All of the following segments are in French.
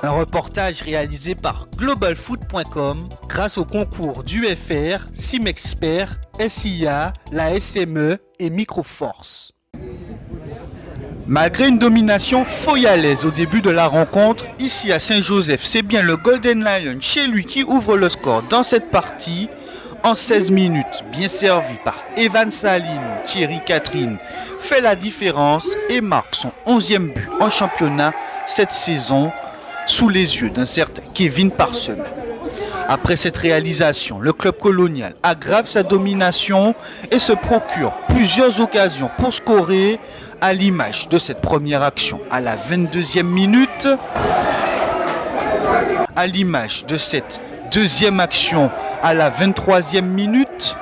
Un reportage réalisé par globalfoot.com grâce au concours d'UFR, Simexpert, SIA, la SME et Microforce. Malgré une domination foyalaise au début de la rencontre, ici à Saint-Joseph, c'est bien le Golden Lion chez lui qui ouvre le score dans cette partie. En 16 minutes, bien servi par Evan Saline, Thierry Catherine fait la différence et marque son 11e but en championnat cette saison sous les yeux d'un certain Kevin Parson. Après cette réalisation, le club colonial aggrave sa domination et se procure plusieurs occasions pour scorer, à l'image de cette première action à la 22e minute, à l'image de cette deuxième action à la 23e minute,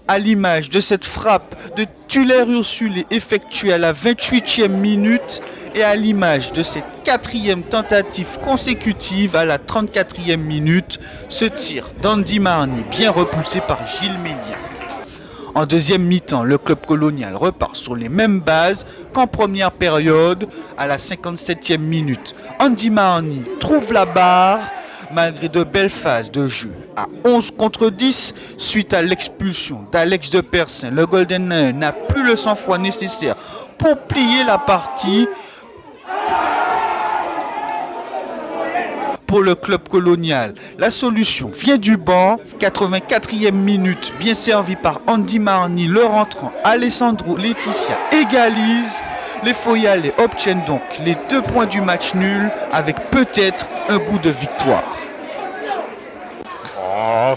à l'image de cette frappe de Tuller Ursulé effectuée à la 28e minute et à l'image de cette quatrième tentative consécutive à la 34e minute, ce tir d'Andy Marny bien repoussé par Gilles Mélian. En deuxième mi-temps, le club colonial repart sur les mêmes bases qu'en première période à la 57e minute. Andy Marny trouve la barre malgré de belles phases de jeu. À 11 contre 10, suite à l'expulsion d'Alex de Persin, le Golden Lion n'a plus le sang-froid nécessaire pour plier la partie. Pour le club colonial, la solution vient du banc. 84e minute, bien servi par Andy Marny, le rentrant Alessandro Laetitia égalise. Les Foyalais obtiennent donc les 2 points du match nul avec peut-être un goût de victoire. Oh,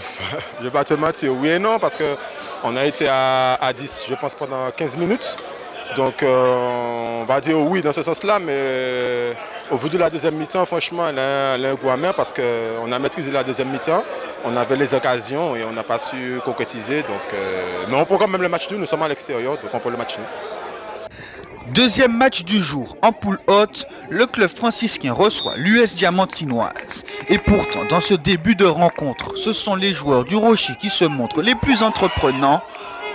je vais pas te mentir, oui et non, parce qu'on a été à 10, je pense, pendant 15 minutes. Donc on va dire oui dans ce sens-là, mais au vu de la deuxième mi-temps, franchement, elle a un goût amer parce qu'on a maîtrisé la deuxième mi-temps, on avait les occasions et on n'a pas su concrétiser. Donc, mais on peut quand même le match nul, nous sommes à l'extérieur, donc on peut le match nul. Deuxième match du jour, en poule haute, le club franciscain reçoit l'US Diamantinoise. Et pourtant, dans ce début de rencontre, ce sont les joueurs du Rocher qui se montrent les plus entreprenants.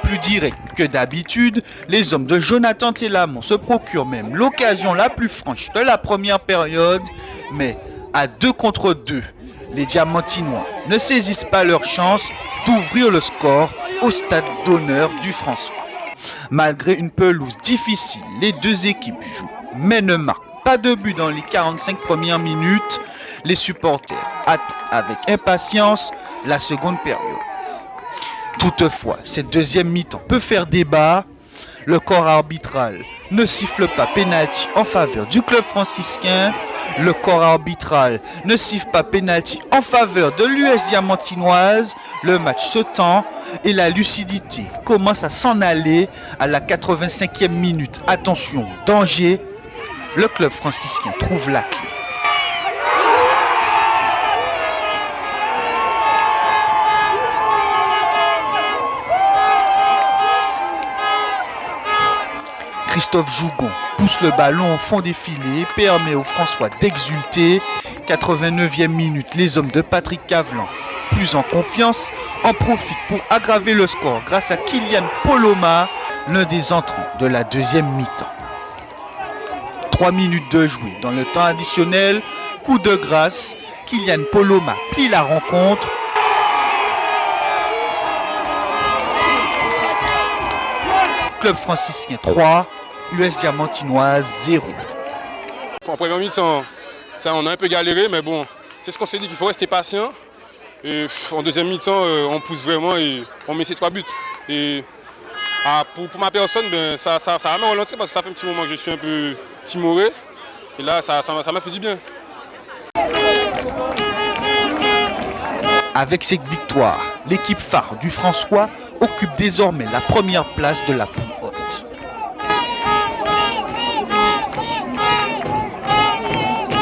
Plus direct que d'habitude, les hommes de Jonathan Télamon se procurent même l'occasion la plus franche de la première période, mais à 2 contre 2, les Diamantinois ne saisissent pas leur chance d'ouvrir le score au stade d'honneur du François. Malgré une pelouse difficile, les deux équipes jouent, mais ne marquent pas de but dans les 45 premières minutes. Les supporters attendent avec impatience la seconde période. Toutefois, cette deuxième mi-temps peut faire débat. Le corps arbitral ne siffle pas pénalty en faveur du club franciscain. Le corps arbitral ne siffle pas pénalty en faveur de l'US Diamantinoise. Le match se tend et la lucidité commence à s'en aller à la 85e minute. Attention, danger. Le club franciscain trouve la clé. Christophe Jougon pousse le ballon au fond des filets, permet au François d'exulter. 89e minute, les hommes de Patrick Cavlan, plus en confiance, en profitent pour aggraver le score grâce à Kylian Poloma, l'un des entrants de la deuxième mi-temps. 3 minutes de jouer dans le temps additionnel, coup de grâce, Kylian Poloma plie la rencontre. Club franciscain 3, US Diamantinoise 0. En première mi-temps, ça on a un peu galéré, mais bon, c'est ce qu'on s'est dit qu'il faut rester patient. Et en deuxième mi-temps, on pousse vraiment et on met ces 3 buts. Et pour ma personne, ben, ça m'a relancé parce que ça fait un petit moment que je suis un peu timoré. Et là, ça m'a fait du bien. Avec cette victoire, l'équipe phare du François occupe désormais la première place de la poule.